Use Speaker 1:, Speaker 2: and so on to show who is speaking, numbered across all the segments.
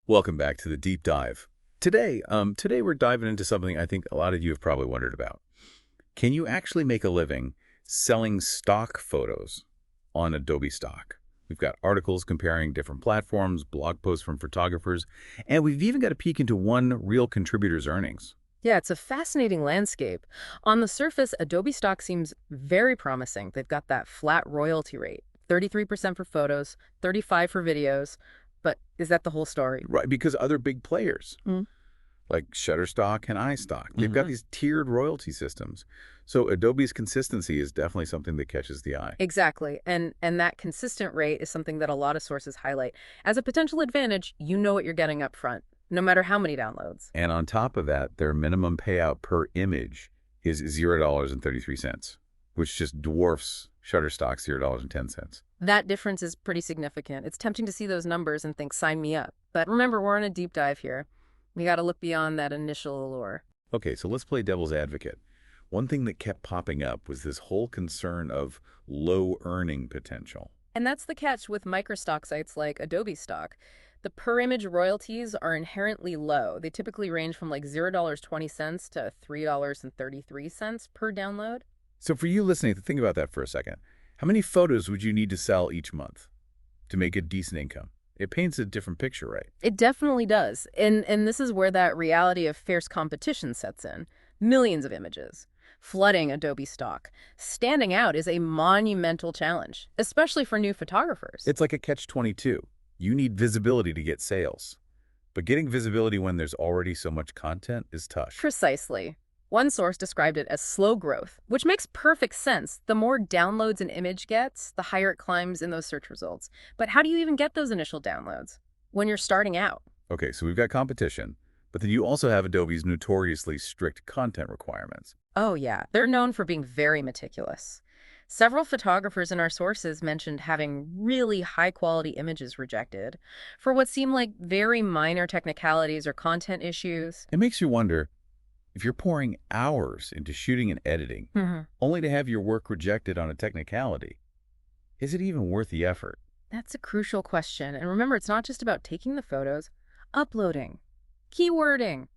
Speaker 1: Welcome back to the deep dive. Today we're diving into something I think a lot of you have probably wondered about. Can you actually make a living selling stock photos on Adobe Stock? We've got articles comparing different platforms, blog posts from photographers, and we've even got a peek into one real contributor's earnings.
Speaker 2: Yeah, it's a fascinating landscape. On the surface, Adobe Stock seems very promising. They've got that flat royalty rate, 33% for photos, 35 for videos. But is that the whole story?
Speaker 1: Right, because other big players
Speaker 2: Mm.
Speaker 1: like Shutterstock and iStock, they've got
Speaker 2: hmm
Speaker 1: these tiered royalty systems. So Adobe's consistency is definitely something that catches the eye.
Speaker 2: Exactly. And that consistent rate is something that a lot of sources highlight. As a potential advantage, you know what you're getting up front, no matter how many downloads.
Speaker 1: And on top of that, their minimum payout per image is $0.33, which just dwarfs Shutterstock's $0.10.
Speaker 2: That difference is pretty significant. It's tempting to see those numbers and think, sign me up. But remember, we're on a deep dive here. We got to look beyond that initial allure.
Speaker 1: Okay, so let's play devil's advocate. One thing that kept popping up was this whole concern of low earning potential.
Speaker 2: And that's the catch with microstock sites like Adobe Stock. The per image royalties are inherently low. They typically range from like $0.20 to $3.33 per download.
Speaker 1: So for you listening, think about that for a second. How many photos would you need to sell each month to make a decent income? It paints a different picture, right?
Speaker 2: It definitely does. And this is where that reality of fierce competition sets in. Millions of images, flooding Adobe Stock. Standing out is a monumental challenge, especially for new photographers.
Speaker 1: It's like a catch-22. You need visibility to get sales. But getting visibility when there's already so much content is tough.
Speaker 2: Precisely. One source described it as slow growth, which makes perfect sense. The more downloads an image gets, the higher it climbs in those search results. But how do you even get those initial downloads when you're starting out?
Speaker 1: Okay, so we've got competition, but then you also have Adobe's notoriously strict content requirements.
Speaker 2: Oh, yeah, they're known for being very meticulous. Several photographers in our sources mentioned having really high-quality images rejected for what seemed like very minor technicalities or content issues.
Speaker 1: It makes you wonder, if you're pouring hours into shooting and editing, only to have your work rejected on a technicality, is it even worth the effort?
Speaker 2: That's a crucial question. And remember, it's not just about taking the photos, uploading, keywording,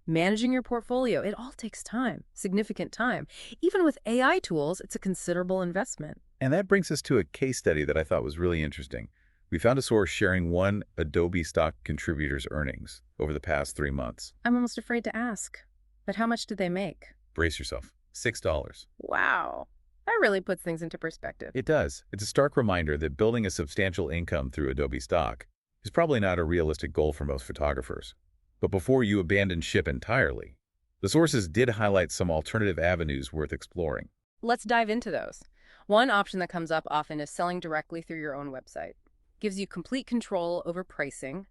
Speaker 2: managing your portfolio. It all takes time, significant time. Even with AI tools, it's a considerable investment.
Speaker 1: And that brings us to a case study that I thought was really interesting. We found a source sharing one Adobe Stock contributor's earnings over the past 3 months.
Speaker 2: I'm almost afraid to ask, but how much did they make?
Speaker 1: Brace yourself, $6.
Speaker 2: Wow. That really puts things into perspective.
Speaker 1: It does. It's a stark reminder that building a substantial income through Adobe Stock is probably not a realistic goal for most photographers. But before you abandon ship entirely, the sources did highlight some alternative avenues worth exploring.
Speaker 2: Let's dive into those. One option that comes up often is selling directly through your own website. Gives you complete control over pricing,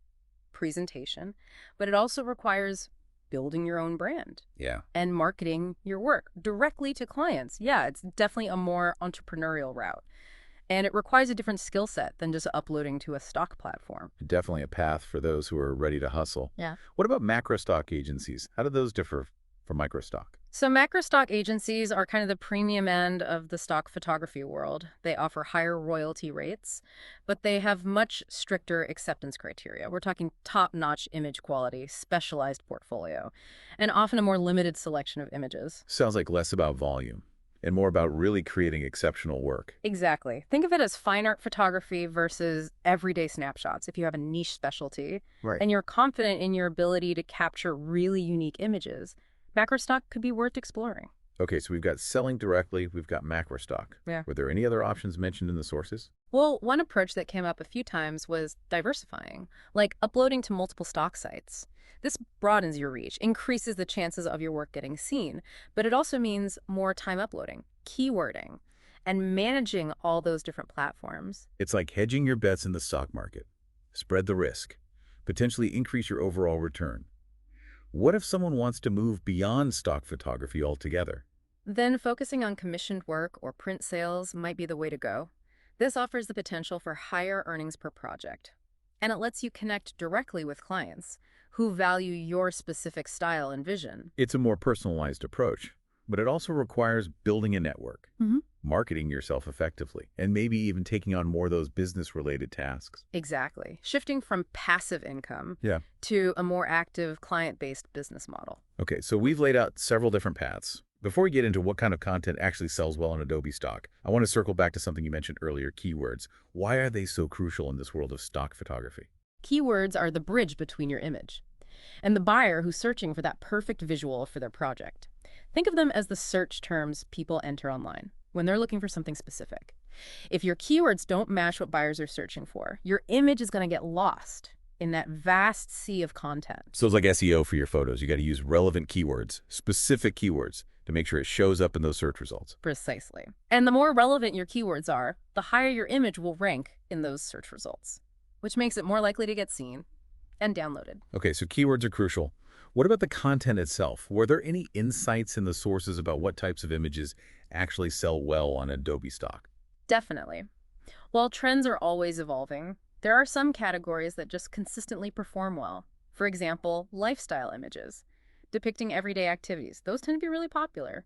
Speaker 2: presentation, but it also requires building your own brand
Speaker 1: Yeah.
Speaker 2: and marketing your work directly to clients. Yeah, it's definitely a more entrepreneurial route. And it requires a different skill set than just uploading to a stock platform.
Speaker 1: Definitely a path for those who are ready to hustle.
Speaker 2: Yeah.
Speaker 1: What about macro stock agencies? How do those differ from micro stock?
Speaker 2: So macro stock agencies are kind of the premium end of the stock photography world. They offer higher royalty rates, but they have much stricter acceptance criteria. We're talking top-notch image quality, specialized portfolio, and often a more limited selection of images.
Speaker 1: Sounds like less about volume and more about really creating exceptional work.
Speaker 2: Exactly. Think of it as fine art photography versus everyday snapshots if you have a niche specialty
Speaker 1: Right.
Speaker 2: and you're confident in your ability to capture really unique images. Macro stock could be worth exploring.
Speaker 1: Okay, so we've got selling directly, we've got macro stock.
Speaker 2: Yeah.
Speaker 1: Were there any other options mentioned in the sources?
Speaker 2: Well, one approach that came up a few times was diversifying, like uploading to multiple stock sites. This broadens your reach, increases the chances of your work getting seen, but it also means more time uploading, keywording, and managing all those different platforms.
Speaker 1: It's like hedging your bets in the stock market. Spread the risk, potentially increase your overall return. What if someone wants to move beyond stock photography altogether?
Speaker 2: Then focusing on commissioned work or print sales might be the way to go. This offers the potential for higher earnings per project, and it lets you connect directly with clients who value your specific style and vision.
Speaker 1: It's a more personalized approach, but it also requires building a network. marketing yourself effectively, and maybe even taking on more of those business-related tasks.
Speaker 2: Exactly. Shifting from passive income
Speaker 1: Yeah.
Speaker 2: to a more active client-based business model.
Speaker 1: Okay, so we've laid out several different paths. Before we get into what kind of content actually sells well on Adobe Stock, I want to circle back to something you mentioned earlier, keywords. Why are they so crucial in this world of stock photography?
Speaker 2: Keywords are the bridge between your image and the buyer who's searching for that perfect visual for their project. Think of them as the search terms people enter online when they're looking for something specific. If your keywords don't match what buyers are searching for, your image is going to get lost in that vast sea of content.
Speaker 1: So it's like SEO for your photos. You got to use relevant keywords, specific keywords, to make sure it shows up in those search results.
Speaker 2: Precisely. And the more relevant your keywords are, the higher your image will rank in those search results, which makes it more likely to get seen and downloaded.
Speaker 1: Okay, so keywords are crucial. What about the content itself? Were there any insights in the sources about what types of images actually sell well on Adobe Stock?
Speaker 2: Definitely. While trends are always evolving, there are some categories that just consistently perform well. For example, lifestyle images, depicting everyday activities. Those tend to be really popular.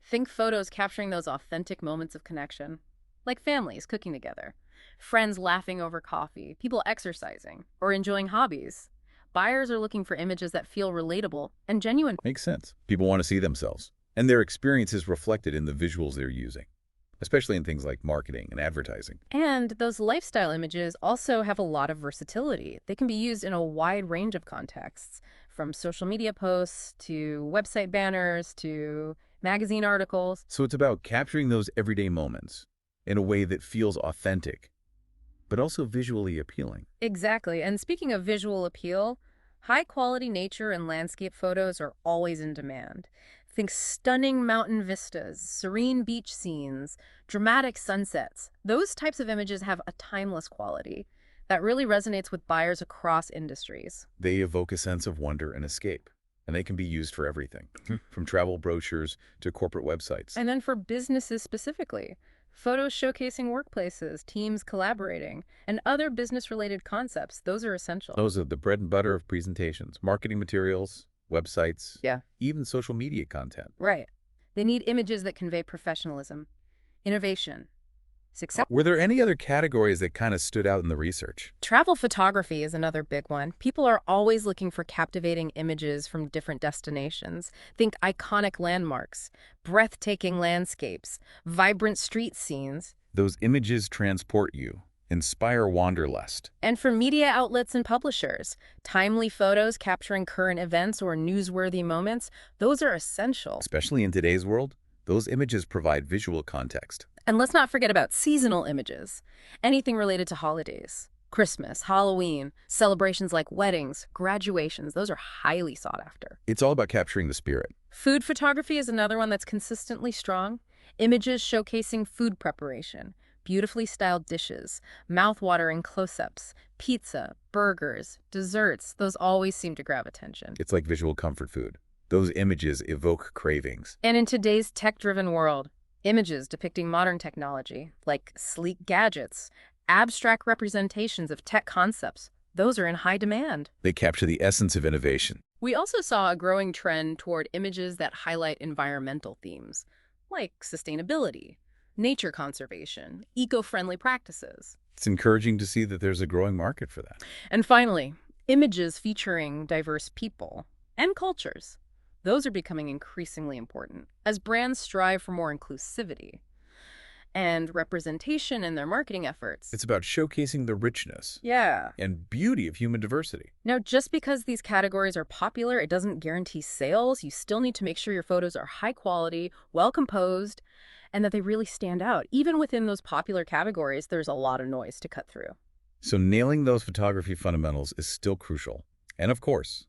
Speaker 2: Think photos capturing those authentic moments of connection, like families cooking together, friends laughing over coffee, people exercising, or enjoying hobbies. Buyers are looking for images that feel relatable and genuine.
Speaker 1: Makes sense. People want to see themselves, and their experience is reflected in the visuals they're using, especially in things like marketing and advertising.
Speaker 2: And those lifestyle images also have a lot of versatility. They can be used in a wide range of contexts, from social media posts to website banners to magazine articles.
Speaker 1: So it's about capturing those everyday moments in a way that feels authentic, but also visually appealing.
Speaker 2: Exactly. And speaking of visual appeal, high-quality nature and landscape photos are always in demand. Think stunning mountain vistas, serene beach scenes, dramatic sunsets. Those types of images have a timeless quality that really resonates with buyers across industries.
Speaker 1: They evoke a sense of wonder and escape, and they can be used for everything, from travel brochures to corporate websites.
Speaker 2: And then for businesses specifically, photos showcasing workplaces, teams collaborating, and other business-related concepts, those are essential.
Speaker 1: Those are the bread and butter of presentations, marketing materials, websites,
Speaker 2: Yeah.
Speaker 1: even social media content.
Speaker 2: Right. They need images that convey professionalism, innovation, success.
Speaker 1: Were there any other categories that kind of stood out in the research?
Speaker 2: Travel photography is another big one. People are always looking for captivating images from different destinations. Think iconic landmarks, breathtaking landscapes, vibrant street scenes.
Speaker 1: Those images transport you, inspire wanderlust.
Speaker 2: And for media outlets and publishers, timely photos capturing current events or newsworthy moments, those are essential.
Speaker 1: Especially in today's world, those images provide visual context.
Speaker 2: And let's not forget about seasonal images. Anything related to holidays, Christmas, Halloween, celebrations like weddings, graduations, those are highly sought after.
Speaker 1: It's all about capturing the spirit.
Speaker 2: Food photography is another one that's consistently strong. Images showcasing food preparation, beautifully styled dishes, mouth-watering close-ups, pizza, burgers, desserts, those always seem to grab attention.
Speaker 1: It's like visual comfort food. Those images evoke cravings.
Speaker 2: And in today's tech-driven world, images depicting modern technology, like sleek gadgets, abstract representations of tech concepts, those are in high demand.
Speaker 1: They capture the essence of innovation.
Speaker 2: We also saw a growing trend toward images that highlight environmental themes, like sustainability, nature conservation, eco-friendly practices.
Speaker 1: It's encouraging to see that there's a growing market for that.
Speaker 2: And finally, images featuring diverse people and cultures. Those are becoming increasingly important as brands strive for more inclusivity and representation in their marketing efforts.
Speaker 1: It's about showcasing the richness
Speaker 2: Yeah.
Speaker 1: and beauty of human diversity.
Speaker 2: Now, just because these categories are popular, it doesn't guarantee sales. You still need to make sure your photos are high quality, well composed, and that they really stand out. Even within those popular categories, there's a lot of noise to cut through.
Speaker 1: So nailing those photography fundamentals is still crucial. And of course,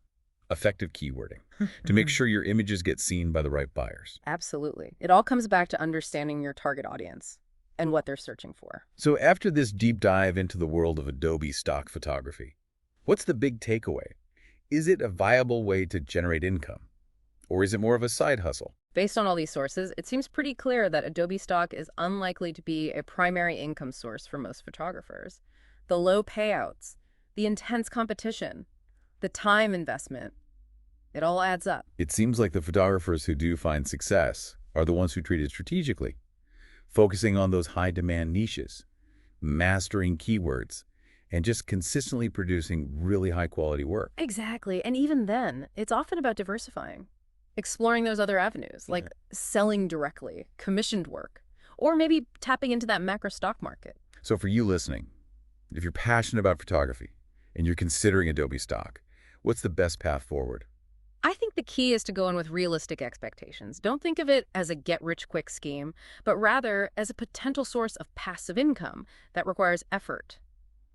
Speaker 1: effective keywording to make sure your images get seen by the right buyers.
Speaker 2: Absolutely. It all comes back to understanding your target audience and what they're searching for.
Speaker 1: So after this deep dive into the world of Adobe Stock photography, what's the big takeaway? Is it a viable way to generate income? Or is it more of a side hustle?
Speaker 2: Based on all these sources, it seems pretty clear that Adobe Stock is unlikely to be a primary income source for most photographers. The low payouts, the intense competition, the time investment, it all adds up.
Speaker 1: It seems like the photographers who do find success are the ones who treat it strategically, focusing on those high-demand niches, mastering keywords, and just consistently producing really high-quality work.
Speaker 2: Exactly. And even then, it's often about diversifying, exploring those other avenues, like selling directly, commissioned work, or maybe tapping into that macro stock market.
Speaker 1: So for you listening, if you're passionate about photography and you're considering Adobe Stock, what's the best path forward?
Speaker 2: I think the key is to go in with realistic expectations. Don't think of it as a get-rich-quick scheme, but rather as a potential source of passive income that requires effort,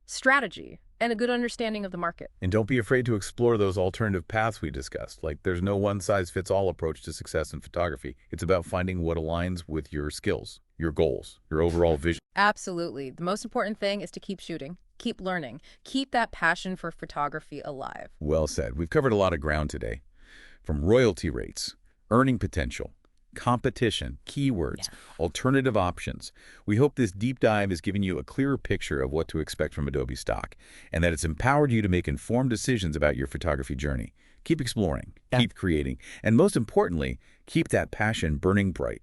Speaker 2: strategy, and a good understanding of the market.
Speaker 1: And don't be afraid to explore those alternative paths we discussed. Like, there's no one-size-fits-all approach to success in photography. It's about finding what aligns with your skills, your goals, your overall vision.
Speaker 2: Absolutely. The most important thing is to keep shooting, keep learning, keep that passion for photography alive.
Speaker 1: Well said. We've covered a lot of ground today, from royalty rates, earning potential, competition, keywords, alternative options. We hope this deep dive has given you a clearer picture of what to expect from Adobe Stock, and that it's empowered you to make informed decisions about your photography journey. Keep exploring, keep creating, and most importantly, keep that passion burning bright.